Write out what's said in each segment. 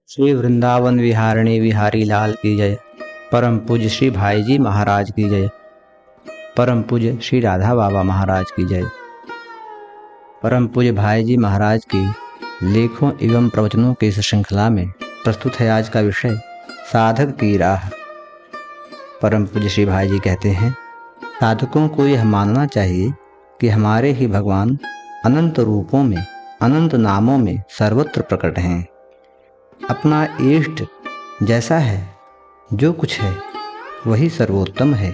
श्री वृंदावन विहारिणी बिहारी लाल की जय। परम पूज्य श्री भाई जी महाराज की जय। परम पूज्य श्री राधा बाबा महाराज की जय। परम पूज्य भाई जी महाराज की लेखों एवं प्रवचनों की इस श्रृंखला में प्रस्तुत है आज का विषय साधक की राह। परम पूज्य श्री भाई जी कहते हैं, साधकों को यह मानना चाहिए कि हमारे ही भगवान अनंत रूपों में, अनंत नामों में सर्वत्र प्रकट हैं। अपना इष्ट जैसा है, जो कुछ है वही सर्वोत्तम है।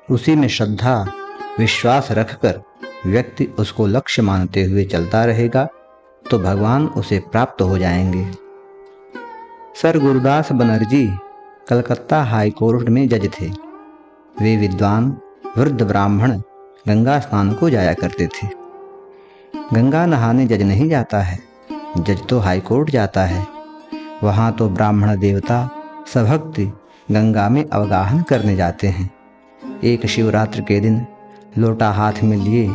उसी में श्रद्धा विश्वास रखकर व्यक्ति उसको लक्ष्य मानते हुए चलता रहेगा तो भगवान उसे प्राप्त हो जाएंगे। Sir Gurudas Banerjee Calcutta high court में जज थे। वे विद्वान वृद्ध ब्राह्मण गंगा स्नान को जाया करते थे। गंगा नहाने जज नहीं जाता है, जज तो हाई कोर्ट जाता है। वहाँ तो ब्राह्मण देवता सभक्ति गंगा में अवगाहन करने जाते हैं। एक शिवरात्रि के दिन लोटा हाथ में लिए,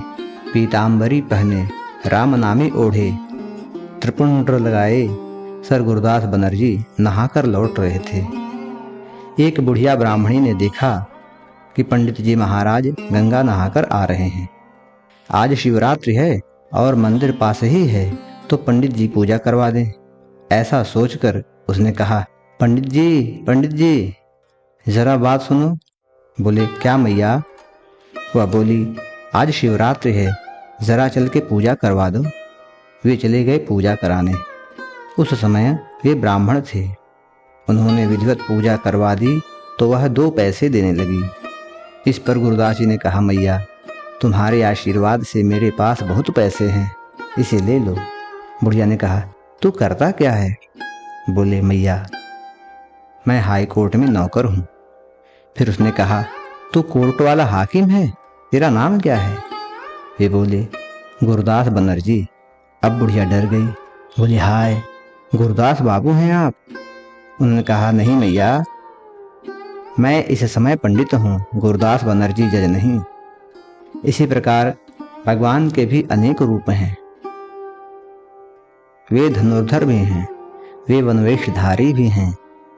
पीताम्बरी पहने, राम नामी ओढ़े, त्रिपुंड लगाए सर गुरुदास बनर्जी नहाकर लौट रहे थे। एक बुढ़िया ब्राह्मणी ने देखा कि पंडित जी महाराज गंगा नहाकर आ रहे हैं। आज शिवरात्रि है और मंदिर पास ही है, तो पंडित जी पूजा करवा दें। ऐसा सोचकर उसने कहा, पंडित जी जरा बात सुनो। बोले, क्या मैया? वह बोली, आज शिवरात्रि है, जरा चल के पूजा करवा दो। वे चले गए पूजा कराने। उस समय वे ब्राह्मण थे। उन्होंने विधिवत पूजा करवा दी तो वह 2 पैसे देने लगी। इस पर गुरुदास जी ने कहा, मैया तुम्हारे आशीर्वाद से मेरे पास बहुत पैसे हैं, इसे ले लो। बुढ़िया ने कहा, तू करता क्या है? बोले, मैया मैं हाई कोर्ट में नौकर हूँ। फिर उसने कहा, तू कोर्ट वाला हाकिम है, तेरा नाम क्या है? वे बोले, गुरुदास बनर्जी। अब बुढ़िया डर गई। बोली, हाय गुरुदास बाबू हैं आप? उन्होंने कहा, नहीं मैया, मैं इस समय पंडित हूँ, गुरुदास बनर्जी जज नहीं। इसी प्रकार भगवान के भी अनेक रूप हैं। वे धनुर्धर भी हैं, वे वनवेशधारी भी हैं,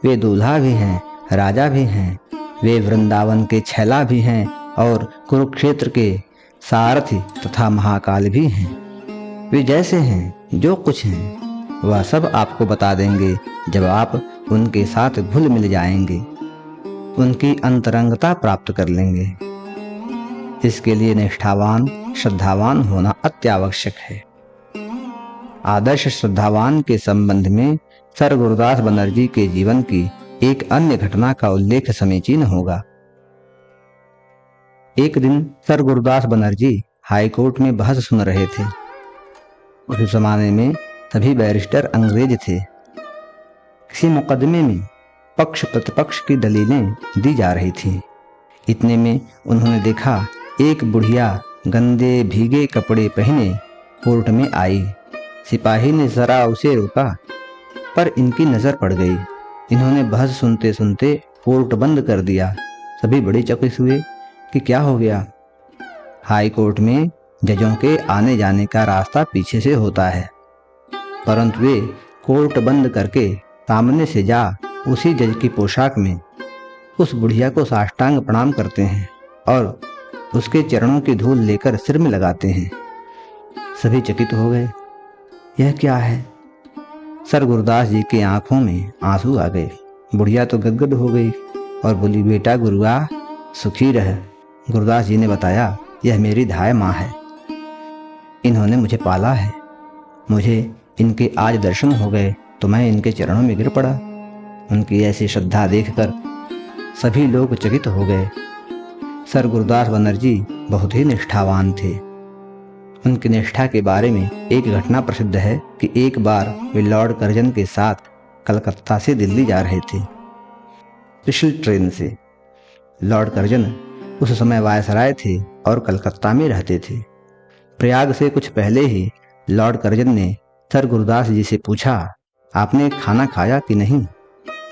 वे दूल्हा भी हैं, राजा भी हैं, वे वृंदावन के छैला भी हैं और कुरुक्षेत्र के सारथी तथा महाकाल भी हैं। वे जैसे हैं, जो कुछ हैं, वह सब आपको बता देंगे जब आप उनके साथ घुल मिल जाएंगे, उनकी अंतरंगता प्राप्त कर लेंगे। इसके लिए निष्ठावान श्रद्धावान होना अत्यावश्यक है। आदर्श श्रद्धावान के संबंध में सर गुरुदास बनर्जी के जीवन की एक अन्य घटना का उल्लेख समीचीन होगा। एक दिन sir Gurudas Banerjee high court में बहस सुन रहे थे। उस जमाने में सभी बैरिस्टर अंग्रेज थे। किसी मुकदमे में पक्ष प्रतिपक्ष की दलीलें दी जा रही थीं। इतने में उन्होंने देखा एक बुढ़िया गंदे भीगे कपड़े पहने कोर्ट में आई। सिपाही ने जरा उसे रोका, पर इनकी नजर पड़ गई। इन्होंने बहस सुनते सुनते कोर्ट बंद कर दिया। सभी बड़े चकित हुए कि क्या हो गया। हाई कोर्ट में जजों के आने जाने का रास्ता पीछे से होता है, परंतु वे कोर्ट बंद करके सामने से जा उसी जज की पोशाक में उस बुढ़िया को साष्टांग प्रणाम करते हैं और उसके चरणों की धूल लेकर सिर में लगाते हैं। सभी चकित हो गए, यह क्या है? सर गुरुदास जी की आंखों में आंसू आ गए। बुढ़िया तो गदगद हो गई और बोली, बेटा गुरुआ सुखी रह। गुरुदास जी ने बताया, यह मेरी धाय माँ है, इन्होंने मुझे पाला है। मुझे इनके आज दर्शन हो गए तो मैं इनके चरणों में गिर पड़ा। उनकी ऐसी श्रद्धा देखकर सभी लोग चकित हो गए। सर गुरुदास बनर्जी बहुत ही निष्ठावान थे। उनकी निष्ठा के बारे में एक घटना प्रसिद्ध है कि एक बार वे लॉर्ड कर्जन के साथ कलकत्ता से दिल्ली जा रहे थे, स्पेशल ट्रेन से। लॉर्ड कर्जन उस समय वायसराय थे और कलकत्ता में रहते थे। प्रयाग से कुछ पहले ही लॉर्ड कर्जन ने सर गुरुदास जी से पूछा, आपने खाना खाया कि नहीं?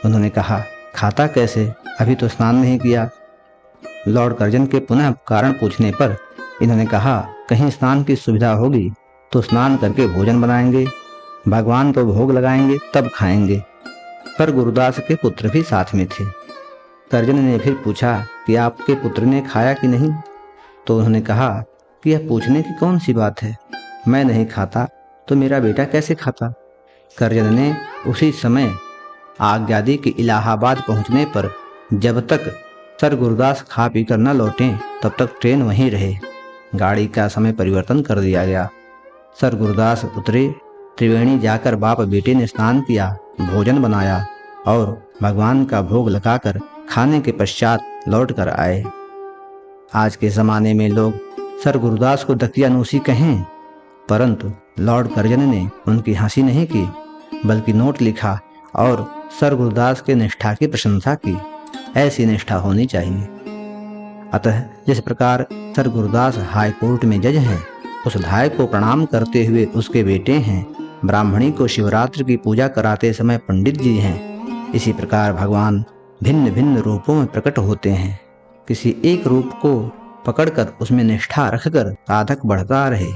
उन्होंने कहा, खाता कैसे, अभी तो स्नान नहीं किया। लॉर्ड कर्जन के पुनः कारण पूछने पर इन्होंने कहा, कहीं स्नान की सुविधा होगी तो स्नान करके भोजन बनाएंगे, भगवान को भोग लगाएंगे तब खाएंगे। पर गुरुदास के पुत्र भी साथ में थे। करजन ने फिर पूछा कि आपके पुत्र ने खाया कि नहीं? तो उन्होंने कहा कि यह पूछने की कौन सी बात है, मैं नहीं खाता तो मेरा बेटा कैसे खाता। करजन ने उसी समय आज्ञा दी कि इलाहाबाद पहुंचने पर जब तक सर गुरुदास खा पी कर न लौटें तब तक ट्रेन वहीं रहे। गाड़ी का समय परिवर्तन कर दिया गया। सर गुरुदास उतरे। त्रिवेणी जाकर बाप बेटे ने स्नान किया, भोजन बनाया और भगवान का भोग लगाकर खाने के पश्चात लौट कर आए। आज के ज़माने में लोग सर गुरुदास को दकियानूसी कहें, परंतु लॉर्ड कर्जन ने उनकी हंसी नहीं की, बल्कि नोट लिखा और सर गुरुदास के निष्ठा की प्रशंसा की। ऐसी निष्ठा होनी चाहिए। अतः जिस प्रकार सर गुरुदास हाई कोर्ट में जज हैं, उस धाय को प्रणाम करते हुए उसके बेटे हैं, ब्राह्मणी को शिवरात्रि की पूजा कराते समय पंडित जी हैं, इसी प्रकार भगवान भिन्न भिन्न रूपों में प्रकट होते हैं। किसी एक रूप को पकड़कर उसमें निष्ठा रखकर साधक बढ़ता रहे,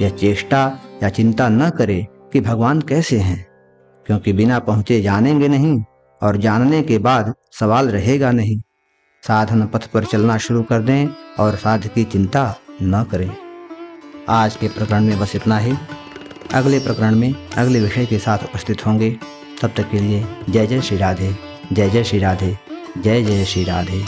यह चेष्टा या चिंता न करे कि भगवान कैसे हैं, क्योंकि बिना पहुँचे जानेंगे नहीं और जानने के बाद सवाल रहेगा नहीं। साधन पथ पर चलना शुरू कर दें और साध्य की चिंता न करें। आज के प्रकरण में बस इतना ही। अगले प्रकरण में अगले विषय के साथ उपस्थित होंगे। तब तक के लिए जय जय श्री राधे, जय जय श्री राधे, जय जय श्री राधे।